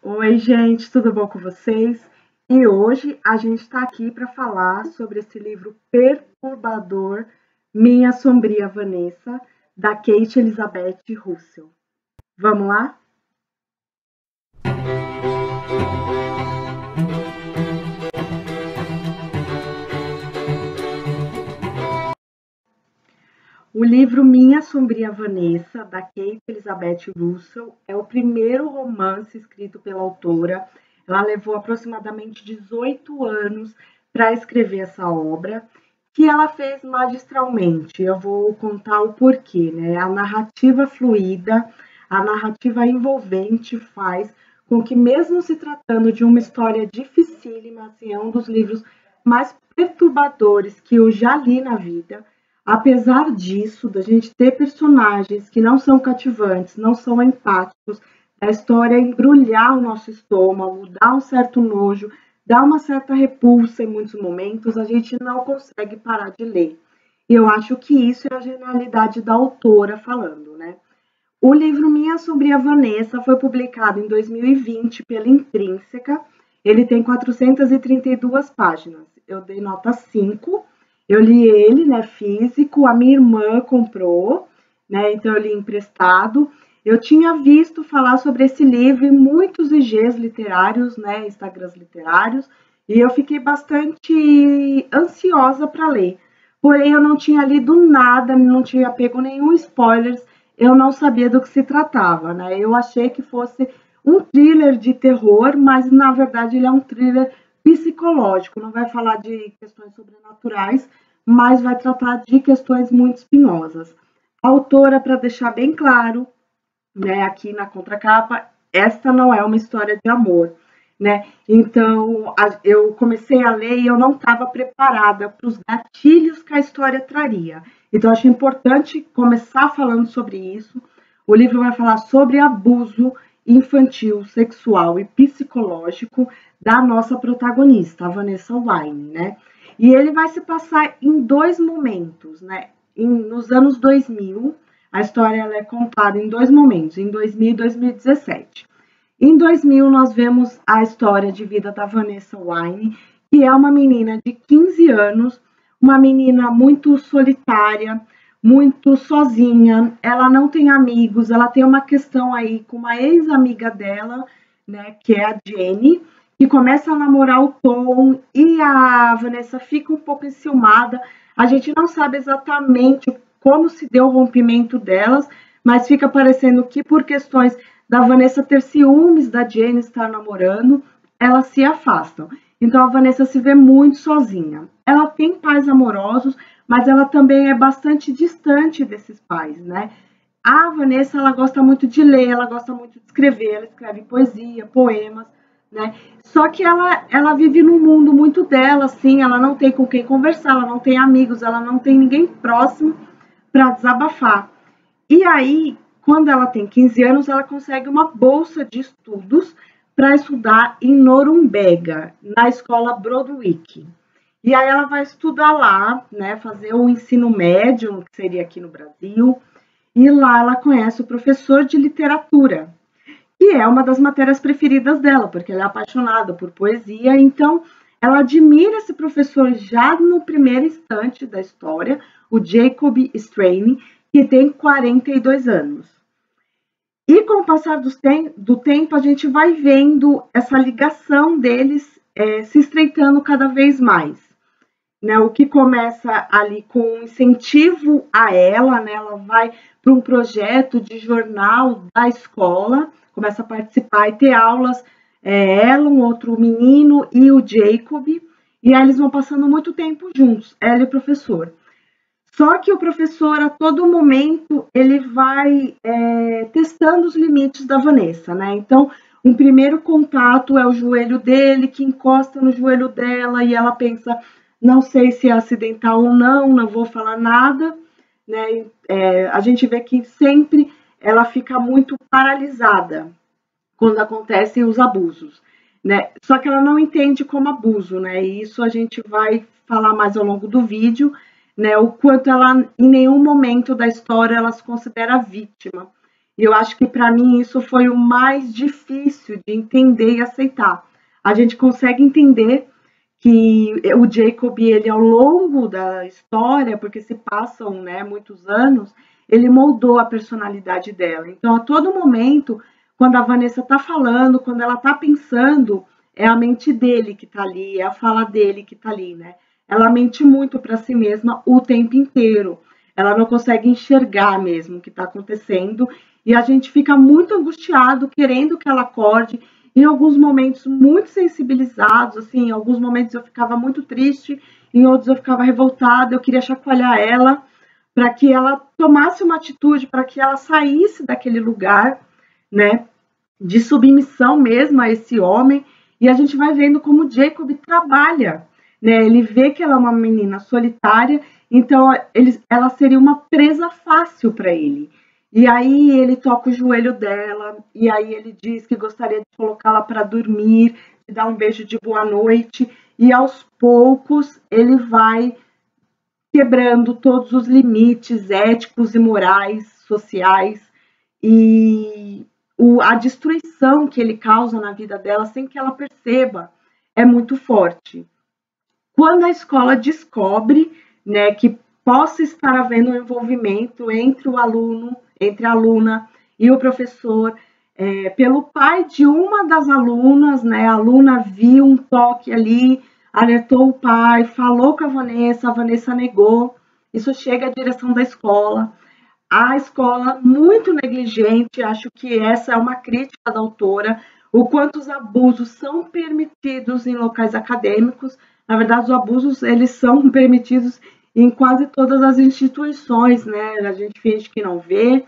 Oi, gente, tudo bom com vocês? E hoje a gente está aqui para falar sobre esse livro perturbador, Minha Sombria Vanessa, da Kate Elizabeth Russell. Vamos lá? O livro Minha Sombria Vanessa, da Kate Elizabeth Russell, é o primeiro romance escrito pela autora. Ela levou aproximadamente 18 anos para escrever essa obra, que ela fez magistralmente. Eu vou contar o porquê, né? A narrativa fluida, a narrativa envolvente faz com que, mesmo se tratando de uma história dificílima, assim, é um dos livros mais perturbadores que eu já li na vida. Apesar disso, da gente ter personagens que não são cativantes, não são empáticos, a história embrulhar o nosso estômago, dar um certo nojo, dá uma certa repulsa em muitos momentos, a gente não consegue parar de ler. E eu acho que isso é a genialidade da autora falando, né? O livro Minha Sobrinha Vanessa foi publicado em 2020 pela Intrínseca. Ele tem 432 páginas. Eu dei nota 5. Eu li ele, né, físico. A minha irmã comprou, né, então eu li emprestado. Eu tinha visto falar sobre esse livro em muitos IGs literários, né, Instagrams literários, e eu fiquei bastante ansiosa para ler. Porém, eu não tinha lido nada, não tinha pego nenhum spoiler, eu não sabia do que se tratava, né? Eu achei que fosse um thriller de terror, mas na verdade ele é um thriller psicológico, não vai falar de questões sobrenaturais, mas vai tratar de questões muito espinhosas. A autora, para deixar bem claro, né, aqui na contracapa, esta não é uma história de amor, né? Então, eu comecei a ler e eu não estava preparada para os gatilhos que a história traria. Então, acho importante começar falando sobre isso. O livro vai falar sobre abuso infantil, sexual e psicológico da nossa protagonista, a Vanessa Wine, né? E ele vai se passar em dois momentos, né? Nos anos 2000, a história ela é contada em dois momentos, em 2000 e 2017. Em 2000, nós vemos a história de vida da Vanessa Wine, que é uma menina de 15 anos, uma menina muito solitária, muito sozinha, ela não tem amigos, ela tem uma questão aí com uma ex-amiga dela, né, que é a Jenny, que começa a namorar o Tom e a Vanessa fica um pouco enciumada. A gente não sabe exatamente como se deu o rompimento delas, mas fica parecendo que por questões da Vanessa ter ciúmes da Jenny estar namorando, elas se afastam. Então a Vanessa se vê muito sozinha. Ela tem pais amorosos, mas ela também é bastante distante desses pais, né? A Vanessa, ela gosta muito de ler, ela gosta muito de escrever, ela escreve poesia, poemas, né? Só que ela vive num mundo muito dela, assim, ela não tem com quem conversar, ela não tem amigos, ela não tem ninguém próximo para desabafar. E aí, quando ela tem 15 anos, ela consegue uma bolsa de estudos para estudar em Norumbega, na escola Broadwick. E aí ela vai estudar lá, né, fazer o ensino médio, que seria aqui no Brasil, e lá ela conhece o professor de literatura, que é uma das matérias preferidas dela, porque ela é apaixonada por poesia, então ela admira esse professor já no primeiro instante da história, o Jacob Strain, que tem 42 anos. E com o passar do tempo, a gente vai vendo essa ligação deles se estreitando cada vez mais. Né, o que começa ali com um incentivo a ela, né, ela vai para um projeto de jornal da escola, começa a participar e ter aulas, ela, um outro menino e o Jacob, e aí eles vão passando muito tempo juntos, ela e o professor. Só que o professor, a todo momento, ele vai testando os limites da Vanessa, né? Então, um primeiro contato é o joelho dele, que encosta no joelho dela, e ela pensa, não sei se é acidental ou não, não vou falar nada, né? A gente vê que sempre ela fica muito paralisada quando acontecem os abusos, né? Só que ela não entende como abuso, né? E isso a gente vai falar mais ao longo do vídeo, né? O quanto ela, em nenhum momento da história, ela se considera vítima. E eu acho que para mim isso foi o mais difícil de entender e aceitar. A gente consegue entender que o Jacob, ele ao longo da história, porque se passam, né, muitos anos, ele moldou a personalidade dela. Então, a todo momento, quando a Vanessa está falando, quando ela está pensando, é a mente dele que está ali, é a fala dele que está ali, né? Ela mente muito para si mesma o tempo inteiro. Ela não consegue enxergar mesmo o que está acontecendo e a gente fica muito angustiado, querendo que ela acorde. Em alguns momentos muito sensibilizados, assim, em alguns momentos eu ficava muito triste, em outros eu ficava revoltada, eu queria chacoalhar ela para que ela tomasse uma atitude, para que ela saísse daquele lugar, né, de submissão mesmo a esse homem. E a gente vai vendo como o Jacob trabalha, né? Ele vê que ela é uma menina solitária, então ela seria uma presa fácil para ele. E aí ele toca o joelho dela, e aí ele diz que gostaria de colocá-la para dormir, de dar um beijo de boa noite, e aos poucos ele vai quebrando todos os limites éticos e morais, sociais, e a destruição que ele causa na vida dela sem que ela perceba é muito forte. Quando a escola descobre, né, que possa estar havendo um envolvimento entre o aluno, entre a aluna e o professor, pelo pai de uma das alunas, né, a aluna viu um toque ali, alertou o pai, falou com a Vanessa negou, isso chega à direção da escola. A escola muito negligente, acho que essa é uma crítica da autora, o quanto os abusos são permitidos em locais acadêmicos. Na verdade, os abusos eles são permitidos em quase todas as instituições, né? A gente finge que não vê,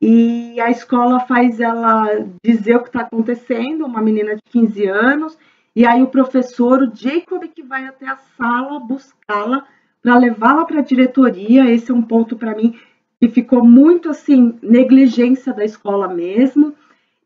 e a escola faz ela dizer o que está acontecendo, uma menina de 15 anos, e aí o professor, o Jacob, que vai até a sala buscá-la para levá-la para a diretoria. Esse é um ponto para mim que ficou muito assim, negligência da escola mesmo.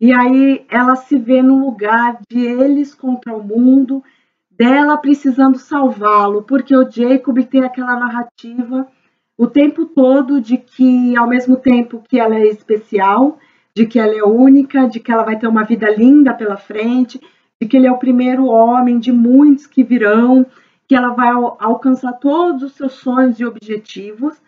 E aí ela se vê no lugar de eles contra o mundo, dela precisando salvá-lo, porque o Jacob tem aquela narrativa o tempo todo de que, ao mesmo tempo que ela é especial, de que ela é única, de que ela vai ter uma vida linda pela frente, de que ele é o primeiro homem de muitos que virão, que ela vai alcançar todos os seus sonhos e objetivos,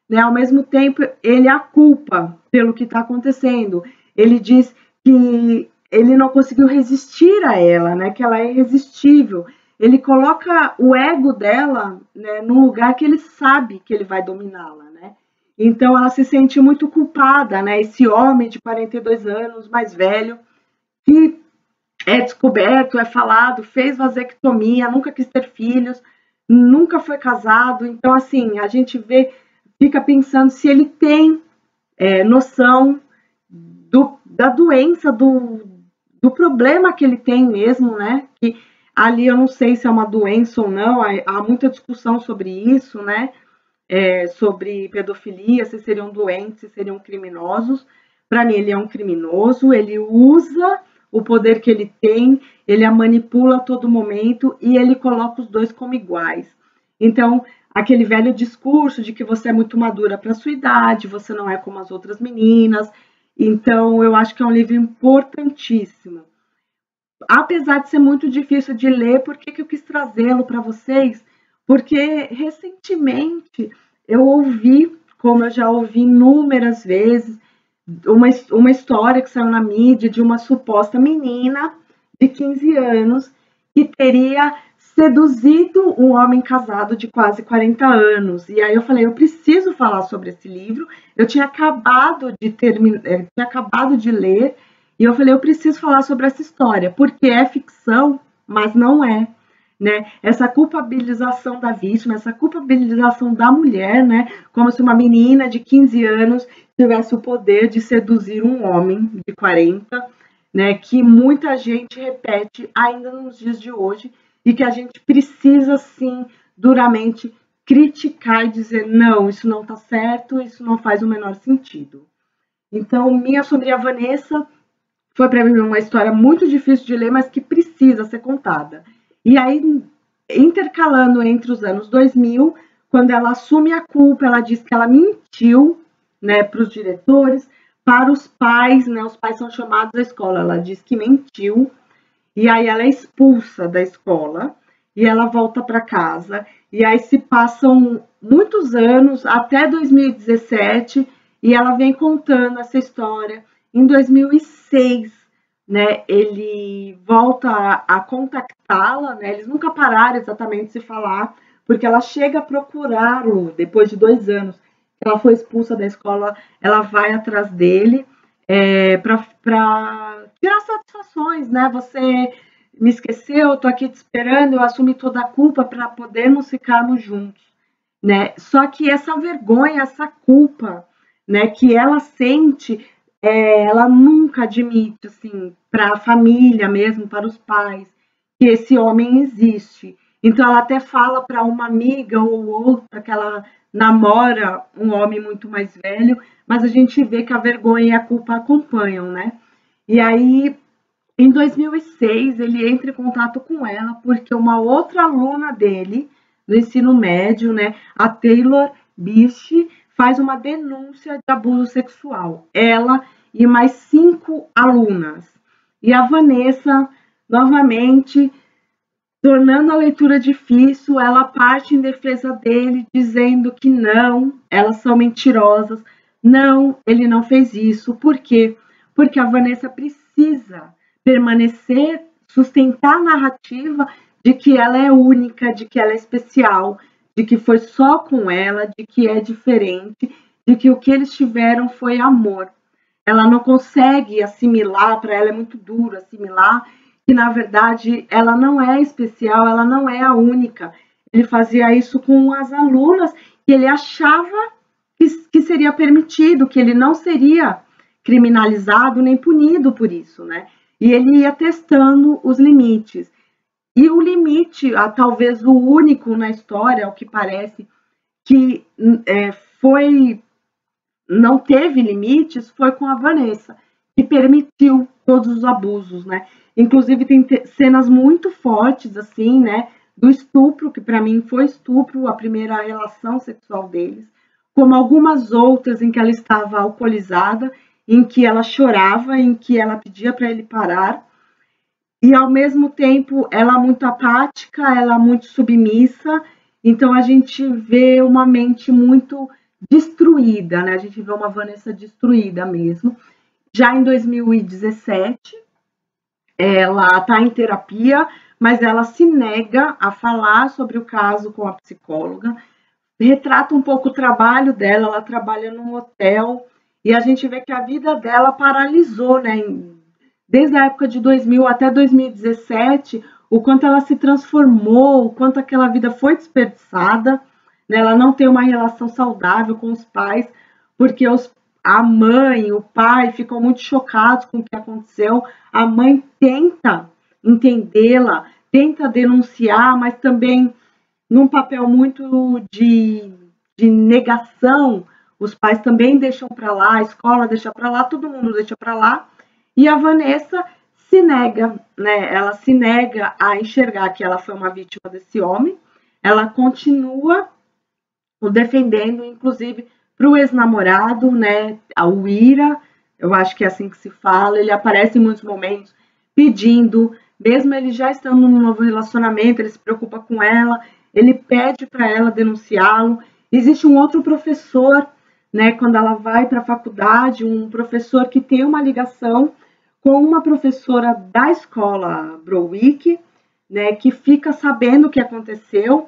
né? Ao mesmo tempo, ele a culpa pelo que está acontecendo. Ele diz que ele não conseguiu resistir a ela, né? Que ela é irresistível. Ele coloca o ego dela, né, num lugar que ele sabe que ele vai dominá-la, né? Então ela se sente muito culpada, né? Esse homem de 42 anos, mais velho, que é descoberto, é falado, fez vasectomia, nunca quis ter filhos, nunca foi casado. Então, assim, a gente vê, fica pensando se ele tem noção da doença, do problema que ele tem mesmo, né? Que ali eu não sei se é uma doença ou não, há muita discussão sobre isso, né? Sobre pedofilia, se seriam doentes, se seriam criminosos. Para mim, ele é um criminoso, ele usa o poder que ele tem, ele a manipula a todo momento e ele coloca os dois como iguais. Então, aquele velho discurso de que você é muito madura para a sua idade, você não é como as outras meninas. Então, eu acho que é um livro importantíssimo. Apesar de ser muito difícil de ler, por que eu quis trazê-lo para vocês? Porque recentemente eu ouvi, como eu já ouvi inúmeras vezes, uma história que saiu na mídia de uma suposta menina de 15 anos que teria seduzido um homem casado de quase 40 anos. E aí eu falei, eu preciso falar sobre esse livro. Eu tinha acabado de ler, e eu falei, eu preciso falar sobre essa história, porque é ficção, mas não é. Né? Essa culpabilização da vítima, essa culpabilização da mulher, né? Como se uma menina de 15 anos tivesse o poder de seduzir um homem de 40, né? Que muita gente repete ainda nos dias de hoje e que a gente precisa, sim, duramente criticar e dizer, não, isso não está certo, isso não faz o menor sentido. Então, Minha Sombria Vanessa foi para mim uma história muito difícil de ler, mas que precisa ser contada. E aí, intercalando entre os anos 2000, quando ela assume a culpa, ela diz que ela mentiu, né, para os diretores, para os pais, né? Os pais são chamados à escola. Ela diz que mentiu e aí ela é expulsa da escola e ela volta para casa. E aí se passam muitos anos, até 2017, e ela vem contando essa história. Em 2006, né, ele volta a contactá-la, né, eles nunca pararam exatamente de se falar, porque ela chega a procurá-lo depois de 2 anos. Ela foi expulsa da escola, ela vai atrás dele para tirar satisfações, né? Você me esqueceu, eu tô aqui te esperando, eu assumi toda a culpa para podermos ficarmos juntos, né? Só que essa vergonha, essa culpa, né, que ela sente, ela nunca admite, assim, para a família mesmo, para os pais, que esse homem existe. Então ela até fala para uma amiga ou outra que ela namora um homem muito mais velho, mas a gente vê que a vergonha e a culpa acompanham, né? E aí, em 2006, ele entra em contato com ela porque uma outra aluna dele, do ensino médio, né, a Taylor Bish, faz uma denúncia de abuso sexual. Ela e mais 5 alunas. E a Vanessa, novamente, tornando a leitura difícil, ela parte em defesa dele, dizendo que não, elas são mentirosas, não, ele não fez isso. Por quê? Porque a Vanessa precisa permanecer, sustentar a narrativa de que ela é única, de que ela é especial, de que foi só com ela, de que é diferente, de que o que eles tiveram foi amor. Ela não consegue assimilar, para ela é muito duro assimilar que na verdade ela não é especial, ela não é a única. Ele fazia isso com as alunas que ele achava que seria permitido, que ele não seria criminalizado nem punido por isso, né? E ele ia testando os limites. E o limite, talvez o único na história, ao que parece, que não teve limites, foi com a Vanessa, que permitiu todos os abusos, né? Inclusive tem cenas muito fortes, assim, né? Do estupro, que para mim foi estupro, a primeira relação sexual deles, como algumas outras em que ela estava alcoolizada, em que ela chorava, em que ela pedia para ele parar, e ao mesmo tempo ela muito apática, ela muito submissa, então a gente vê uma mente muito destruída, né? A gente vê uma Vanessa destruída mesmo. Já em 2017, ela está em terapia, mas ela se nega a falar sobre o caso com a psicóloga. Retrata um pouco o trabalho dela, ela trabalha num hotel, e a gente vê que a vida dela paralisou, né? Desde a época de 2000 até 2017, o quanto ela se transformou, o quanto aquela vida foi desperdiçada, né? Ela não tem uma relação saudável com os pais, porque a mãe, o pai ficam muito chocados com o que aconteceu. A mãe tenta entendê-la, tenta denunciar, mas também num papel muito de negação, os pais também deixam para lá, a escola deixa para lá, todo mundo deixa para lá, e a Vanessa se nega, né? Ela se nega a enxergar que ela foi uma vítima desse homem, ela continua o defendendo, inclusive para o ex-namorado, né? O Ira, eu acho que é assim que se fala, ele aparece em muitos momentos pedindo, mesmo ele já estando num novo relacionamento, ele se preocupa com ela, ele pede para ela denunciá-lo. Existe um outro professor, né, quando ela vai para a faculdade, um professor que tem uma ligação com uma professora da escola Browick, né, que fica sabendo o que aconteceu,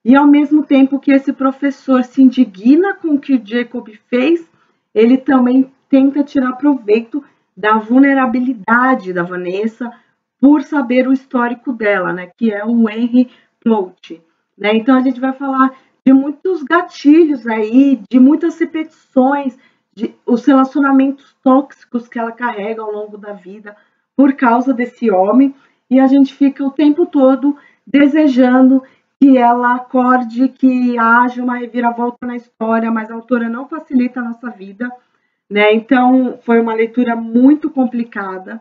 e ao mesmo tempo que esse professor se indigna com o que o Jacob fez, ele também tenta tirar proveito da vulnerabilidade da Vanessa por saber o histórico dela, né, que é o Henry Plout, né? Então a gente vai falar de muitos gatilhos aí, de muitas repetições, de os relacionamentos tóxicos que ela carrega ao longo da vida por causa desse homem, e a gente fica o tempo todo desejando que ela acorde, que haja uma reviravolta na história, mas a autora não facilita a nossa vida, né? Então foi uma leitura muito complicada,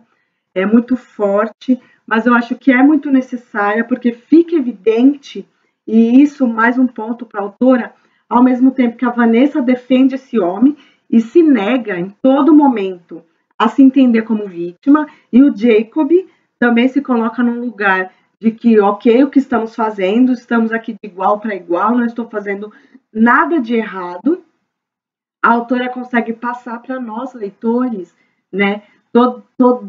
é muito forte, mas eu acho que é muito necessária, porque fica evidente, e isso mais um ponto para a autora, ao mesmo tempo que a Vanessa defende esse homem, e se nega em todo momento a se entender como vítima, e o Jacob também se coloca num lugar de que, ok, o que estamos fazendo, estamos aqui de igual para igual, não estou fazendo nada de errado. A autora consegue passar para nós, leitores, né, tudo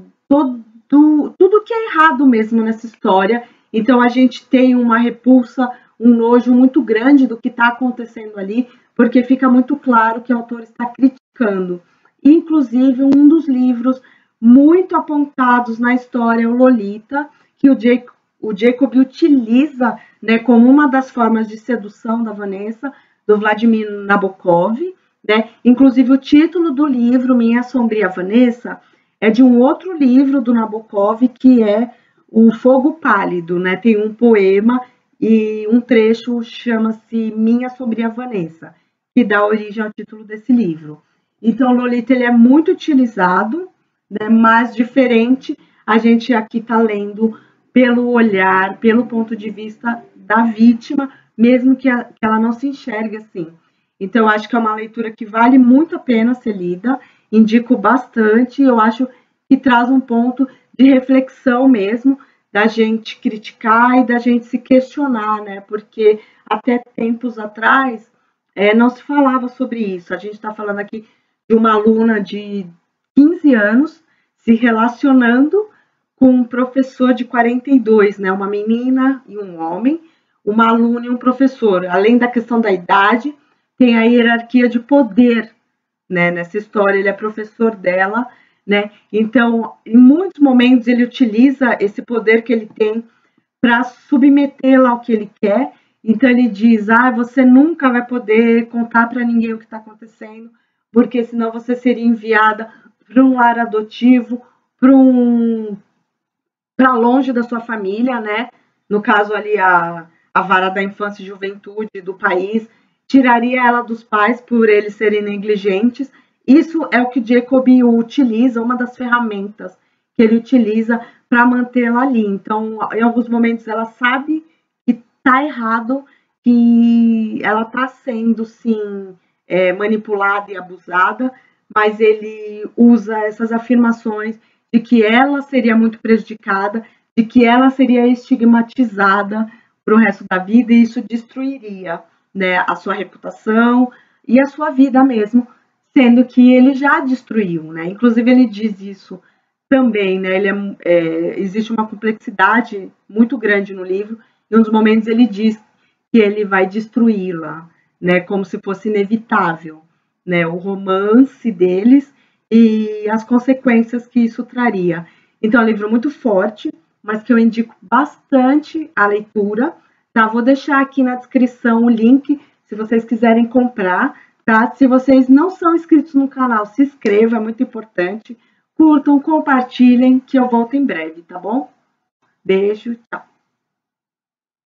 que é errado mesmo nessa história. Então a gente tem uma repulsa, um nojo muito grande do que está acontecendo ali, porque fica muito claro que o autor está criticando. Inclusive, um dos livros muito apontados na história é o Lolita, que o Jacob utiliza, né, como uma das formas de sedução da Vanessa, do Vladimir Nabokov, né? Inclusive, o título do livro, Minha Sombria Vanessa, é de um outro livro do Nabokov, que é O Fogo Pálido, né? Tem um poema e um trecho chama-se Minha Sombria Vanessa, que dá origem ao título desse livro. Então, Lolita ele é muito utilizado, né? Mas diferente, a gente aqui está lendo pelo olhar, pelo ponto de vista da vítima, mesmo que ela não se enxergue assim. Então, eu acho que é uma leitura que vale muito a pena ser lida, indico bastante, eu acho que traz um ponto de reflexão mesmo, da gente criticar e da gente se questionar, né? Porque até tempos atrás não se falava sobre isso. A gente está falando aqui de uma aluna de 15 anos se relacionando com um professor de 42, né? Uma menina e um homem, uma aluna e um professor. Além da questão da idade, tem a hierarquia de poder, né? Nessa história, ele é professor dela, né? Então, em muitos momentos, ele utiliza esse poder que ele tem para submetê-la ao que ele quer. Então, ele diz: você nunca vai poder contar para ninguém o que está acontecendo, porque senão você seria enviada para um lar adotivo, para longe da sua família, né? No caso ali, a vara da infância e juventude do país tiraria ela dos pais por eles serem negligentes. Isso é o que Jacob utiliza, uma das ferramentas que ele utiliza para mantê-la ali. Então, em alguns momentos, ela sabe que está errado, que ela está sendo, sim, manipulada e abusada, mas ele usa essas afirmações de que ela seria muito prejudicada, de que ela seria estigmatizada para o resto da vida, e isso destruiria, né, a sua reputação e a sua vida mesmo, sendo que ele já destruiu, né? Inclusive ele diz isso também, né? Existe uma complexidade muito grande no livro, e em um dos momentos ele diz que ele vai destruí-la, né? Como se fosse inevitável, né? O romance deles e as consequências que isso traria. Então é um livro muito forte, mas que eu indico bastante a leitura. Tá? Vou deixar aqui na descrição o link, se vocês quiserem comprar. Tá? Se vocês não são inscritos no canal, se inscrevam, é muito importante. Curtam, compartilhem, que eu volto em breve, tá bom? Beijo, tchau.